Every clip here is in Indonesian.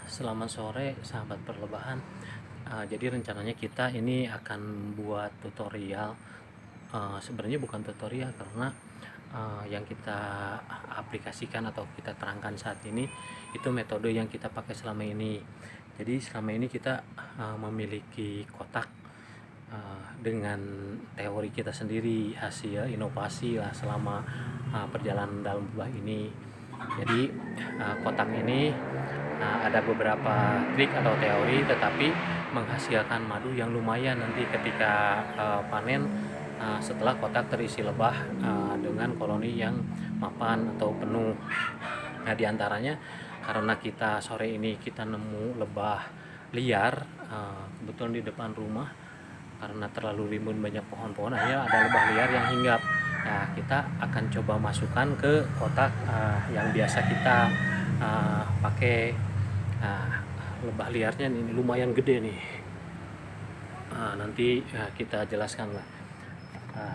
Selamat sore sahabat perlebahan. Jadi rencananya kita ini akan buat tutorial. Sebenarnya bukan tutorial karena yang kita aplikasikan atau kita terangkan saat ini itu metode yang kita pakai selama ini. Jadi selama ini kita memiliki kotak dengan teori kita sendiri, hasil inovasi lah selama perjalanan dalam lubang ini. Jadi kotak ini ada beberapa trik atau teori, tetapi menghasilkan madu yang lumayan nanti ketika panen setelah kotak terisi lebah dengan koloni yang mapan atau penuh. Nah, diantaranya karena kita sore ini kita nemu lebah liar kebetulan di depan rumah, karena terlalu rimbun banyak pohon-pohon, akhirnya ada lebah liar yang hinggap. Nah, kita akan coba masukkan ke kotak yang biasa kita pakai. Lebah liarnya ini lumayan gede nih. Nanti kita jelaskan lah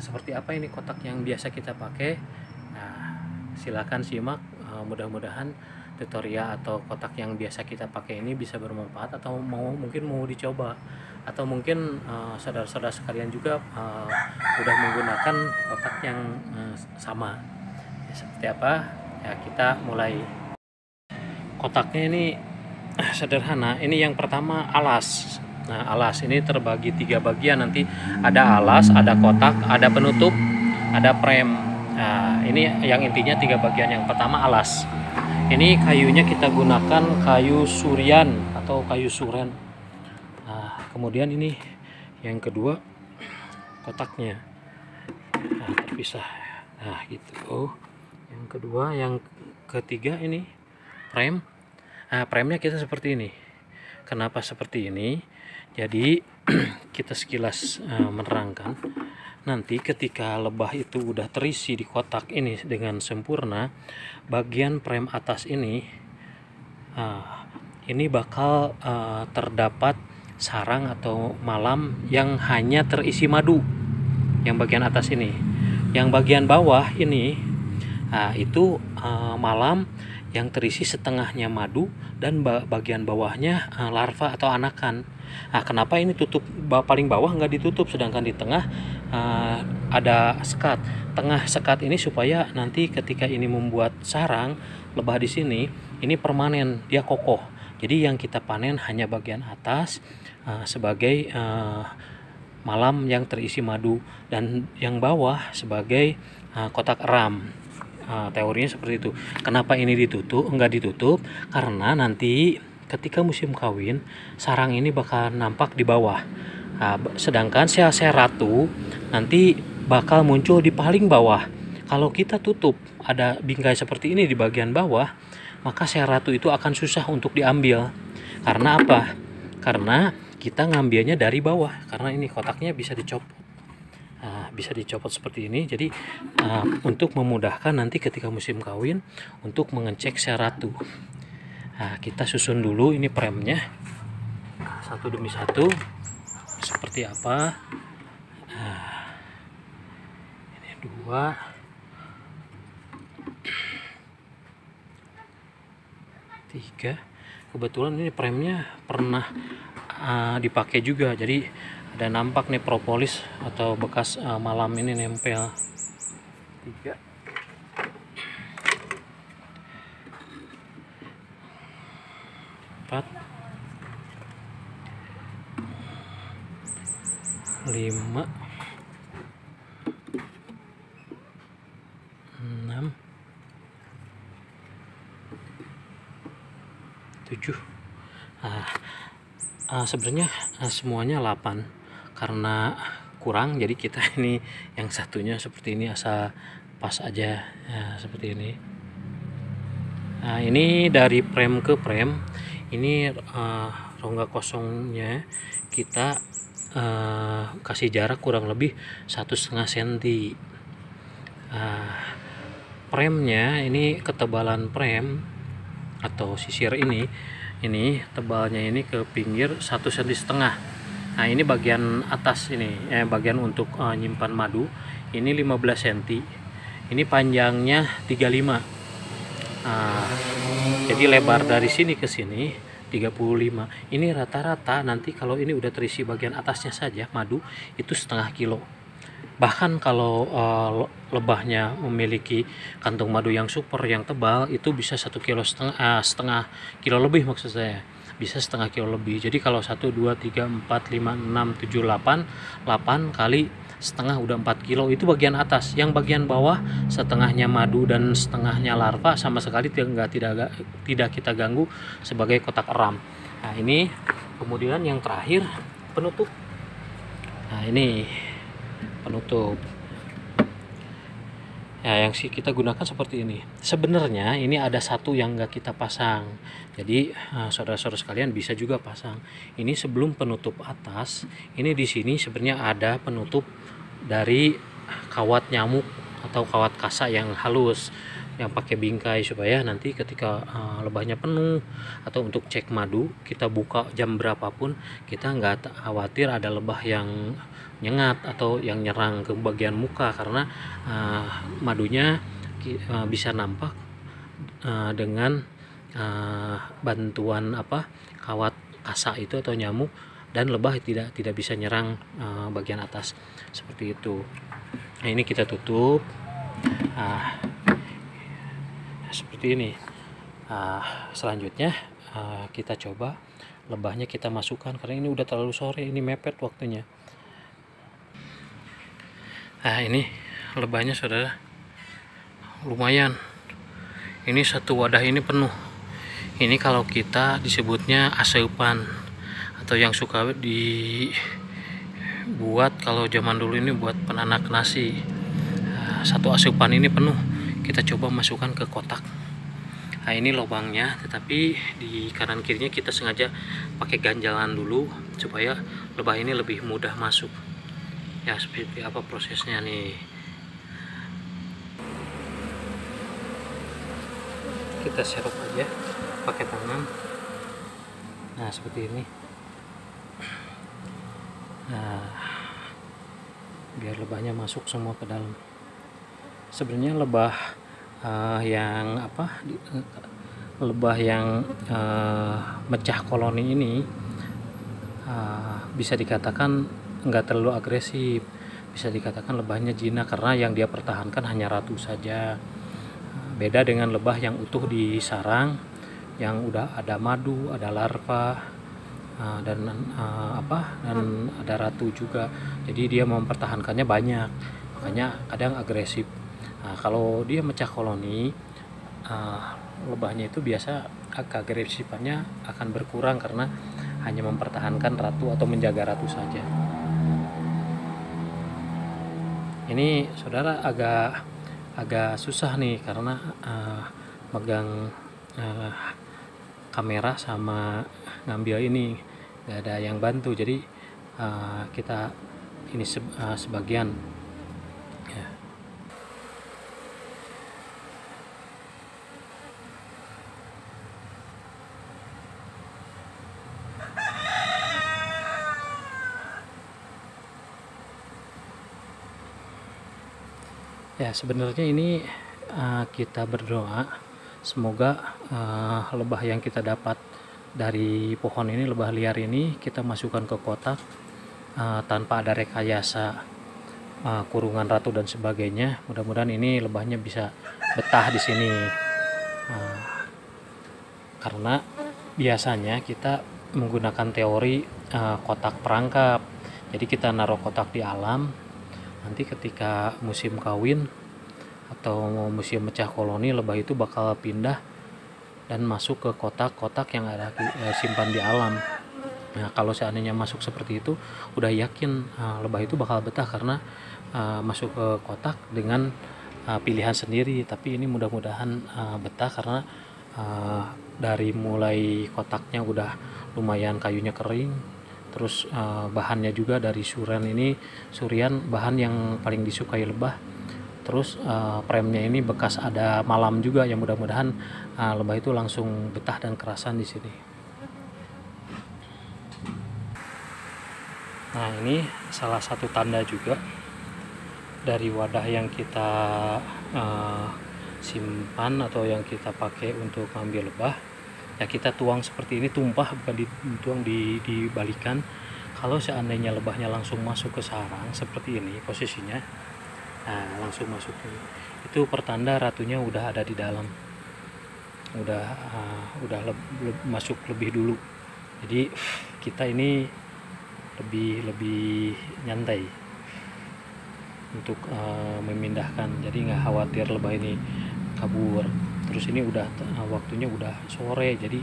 seperti apa ini kotak yang biasa kita pakai. Silakan simak, mudah-mudahan tutorial atau kotak yang biasa kita pakai ini bisa bermanfaat, atau mungkin mau dicoba, atau mungkin saudara-saudara sekalian juga udah menggunakan kotak yang sama. Seperti apa ya, kita mulai. Kotaknya ini sederhana. Ini yang pertama alas. Nah, alas ini terbagi 3 bagian, nanti ada alas, ada kotak, ada penutup, ada frame. Nah, ini yang intinya 3 bagian. Yang pertama alas. Ini kayunya kita gunakan kayu surian atau kayu suren. Nah, kemudian ini yang kedua kotaknya. Nah, terpisah. Nah, gitu. Yang kedua, yang ketiga ini frame. Nah, frame-nya kita seperti ini. Kenapa seperti ini? Jadi kita sekilas menerangkan, nanti ketika lebah itu udah terisi di kotak ini dengan sempurna, bagian frame atas ini bakal terdapat sarang atau malam yang hanya terisi madu. Yang bagian atas ini. Yang bagian bawah ini itu malam yang terisi setengahnya madu dan bagian bawahnya larva atau anakan. Nah, kenapa ini tutup paling bawah nggak ditutup, sedangkan di tengah ada sekat. Tengah sekat ini supaya nanti ketika ini membuat sarang lebah di sini, ini permanen, dia kokoh. Jadi yang kita panen hanya bagian atas sebagai malam yang terisi madu, dan yang bawah sebagai kotak eram. Teorinya seperti itu. Kenapa ini nggak ditutup? Karena nanti ketika musim kawin, sarang ini bakal nampak di bawah. Sedangkan sel-sel ratu nanti bakal muncul di paling bawah. Kalau kita tutup ada bingkai seperti ini di bagian bawah, maka sel ratu itu akan susah untuk diambil. Karena apa? Karena kita ngambilnya dari bawah. Karena ini kotaknya bisa dicopot. Bisa dicopot seperti ini. Jadi untuk memudahkan nanti ketika musim kawin untuk mengecek sel ratu. Kita susun dulu ini frame-nya satu demi satu seperti apa. Ini 2, 3. Kebetulan ini frame-nya pernah dipakai juga, jadi ada nampak nih propolis atau bekas malam ini nempel. 3, 4, 5, 6, 7. Sebenarnya semuanya 8, karena kurang jadi kita ini yang satunya seperti ini asal pas aja seperti ini. Ini dari frame ke frame ini rongga kosongnya kita kasih jarak kurang lebih 1,5 cm. Frame-nya ini ketebalan frame atau sisir ini tebalnya ini ke pinggir 1,5 cm. Nah, ini bagian atas ini bagian untuk nyimpan madu ini 15 cm. Ini panjangnya 35. Jadi lebar dari sini ke sini 35. Ini rata-rata nanti kalau ini udah terisi bagian atasnya saja madu itu setengah kilo. Bahkan kalau lebahnya memiliki kantung madu yang super, yang tebal, itu bisa 1,5 kilo, kilo lebih maksud saya, bisa setengah kilo lebih. Jadi kalau 1, 2, 3, 4, 5, 6, 7, 8 kali setengah udah 4 kilo, itu bagian atas. Yang bagian bawah setengahnya madu dan setengahnya larva sama sekali tidak kita ganggu sebagai kotak eram. Nah ini kemudian yang terakhir penutup. Nah ini penutup ya, yang kita gunakan seperti ini. Sebenarnya ini ada satu yang nggak kita pasang, jadi saudara-saudara sekalian bisa juga pasang ini sebelum penutup atas. Ini di sini sebenarnya ada penutup dari kawat nyamuk atau kawat kasa yang halus, yang pakai bingkai, supaya nanti ketika lebahnya penuh atau untuk cek madu kita buka jam berapapun, kita nggak khawatir ada lebah yang nyengat atau yang nyerang ke bagian muka, karena madunya bisa nampak dengan bantuan kawat kasa itu atau nyamuk, dan lebah tidak bisa nyerang bagian atas seperti itu. Nah ini kita tutup seperti ini. Selanjutnya kita coba lebahnya kita masukkan, karena ini udah terlalu sore, ini mepet waktunya. Nah ini lebahnya saudara, lumayan, ini satu wadah ini penuh. Ini kalau kita disebutnya asupan, atau yang suka dibuat kalau zaman dulu ini buat penanak nasi. Satu asupan ini penuh, kita coba masukkan ke kotak. Nah ini lubangnya, tetapi di kanan kirinya kita sengaja pakai ganjalan dulu supaya lebah ini lebih mudah masuk. Ya seperti apa prosesnya nih, kita serok aja pakai tangan. Nah seperti ini. Nah biar lebahnya masuk semua ke dalam. Sebenarnya lebah lebah yang mecah koloni ini bisa dikatakan nggak terlalu agresif, bisa dikatakan lebahnya jinak, karena yang dia pertahankan hanya ratu saja. Beda dengan lebah yang utuh di sarang, yang udah ada madu, ada larva, dan ada ratu juga, jadi dia mempertahankannya banyak, makanya kadang agresif. Nah, kalau dia mecah koloni, lebahnya itu biasa agresifannya akan berkurang karena hanya mempertahankan ratu atau menjaga ratu saja. Ini saudara agak susah nih, karena megang kamera sama ngambil ini nggak ada yang bantu, jadi kita ini sebagian ya. Ya sebenarnya ini kita berdoa semoga lebah yang kita dapat dari pohon ini, lebah liar ini, kita masukkan ke kotak tanpa ada rekayasa kurungan ratu dan sebagainya. Mudah-mudahan ini lebahnya bisa betah di sini, karena biasanya kita menggunakan teori kotak perangkap. Jadi kita naruh kotak di alam, nanti ketika musim kawin atau musim mecah koloni, lebah itu bakal pindah dan masuk ke kotak-kotak yang ada simpan di alam. Nah kalau seandainya masuk seperti itu, udah yakin lebah itu bakal betah, karena masuk ke kotak dengan pilihan sendiri. Tapi ini mudah-mudahan betah, karena dari mulai kotaknya udah lumayan kayunya kering, terus bahannya juga dari surian bahan yang paling disukai lebah. Terus premnya ini bekas ada malam juga, yang mudah-mudahan lebah itu langsung betah dan kerasan di sini. Nah ini salah satu tanda juga dari wadah yang kita simpan atau yang kita pakai untuk ngambil lebah. Ya kita tuang seperti ini, tumpah, bukan dituang, dibalikan. Kalau seandainya lebahnya langsung masuk ke sarang seperti ini posisinya, nah langsung masuk ini, itu pertanda ratunya udah ada di dalam, udah masuk lebih dulu. Jadi kita ini lebih nyantai untuk memindahkan, jadi nggak khawatir lebah ini kabur. Terus ini udah waktunya udah sore, jadi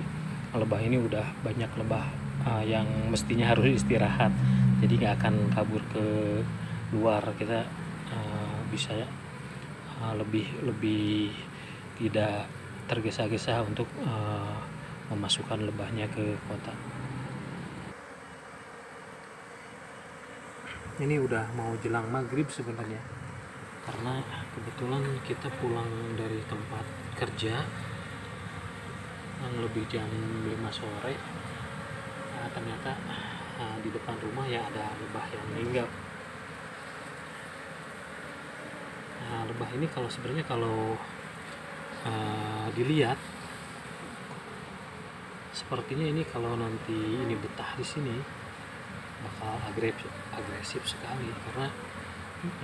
lebah ini udah banyak lebah yang mestinya harus istirahat, jadi nggak akan kabur ke luar. Kita bisa lebih tidak tergesa-gesa untuk memasukkan lebahnya ke kotak. Ini udah mau jelang maghrib sebenarnya, karena kebetulan kita pulang dari tempat kerja lebih jam 5 sore. Ternyata di depan rumah ya ada lebah yang meninggal. Lebah ini sebenarnya kalau dilihat sepertinya ini kalau nanti ini betah di sini bakal agresif sekali, karena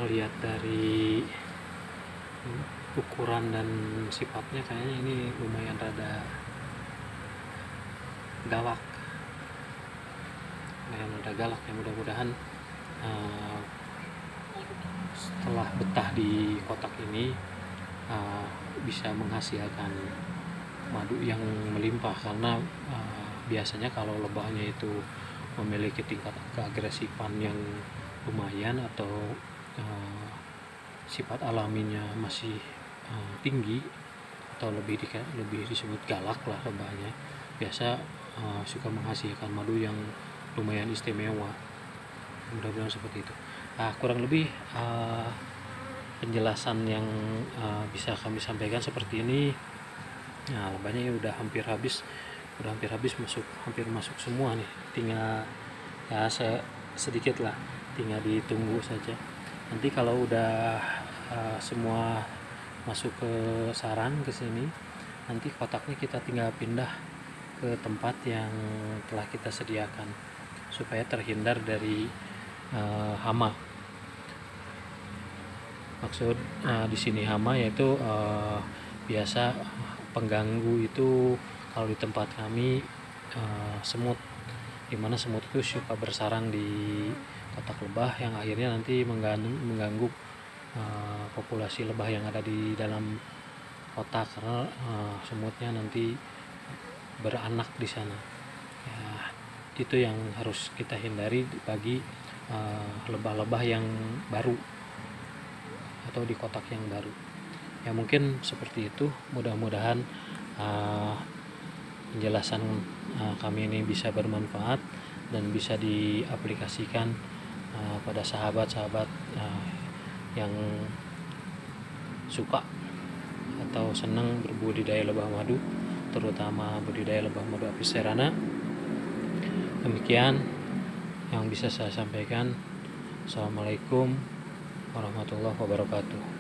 melihat dari ukuran dan sifatnya kayaknya ini lumayan rada galak. Ya mudah-mudahan setelah betah di kotak ini bisa menghasilkan madu yang melimpah, karena biasanya kalau lebahnya itu memiliki tingkat keagresifan yang lumayan atau sifat alaminya masih tinggi atau lebih disebut galak lah lebahnya, biasa suka menghasilkan madu yang lumayan istimewa. Mudah-mudahan seperti itu. Kurang lebih penjelasan yang bisa kami sampaikan seperti ini. Lebahnya udah hampir habis hampir masuk semua nih, tinggal ya sedikit lah, tinggal ditunggu saja. Nanti kalau udah semua masuk ke sarang ke sini, nanti kotaknya kita tinggal pindah ke tempat yang telah kita sediakan supaya terhindar dari hama. Maksud di sini hama yaitu biasa pengganggu itu kalau di tempat kami semut, dimana semut itu suka bersarang di kotak lebah yang akhirnya nanti mengganggu populasi lebah yang ada di dalam kotak, karena semutnya nanti beranak di sana. Ya, itu yang harus kita hindari bagi lebah-lebah yang baru atau di kotak yang baru. Ya mungkin seperti itu. Mudah-mudahan penjelasan kami ini bisa bermanfaat dan bisa diaplikasikan pada sahabat-sahabat yang suka atau senang berbudidaya lebah madu, terutama budidaya lebah madu apis cerana. Demikian yang bisa saya sampaikan. Assalamualaikum warahmatullahi wabarakatuh.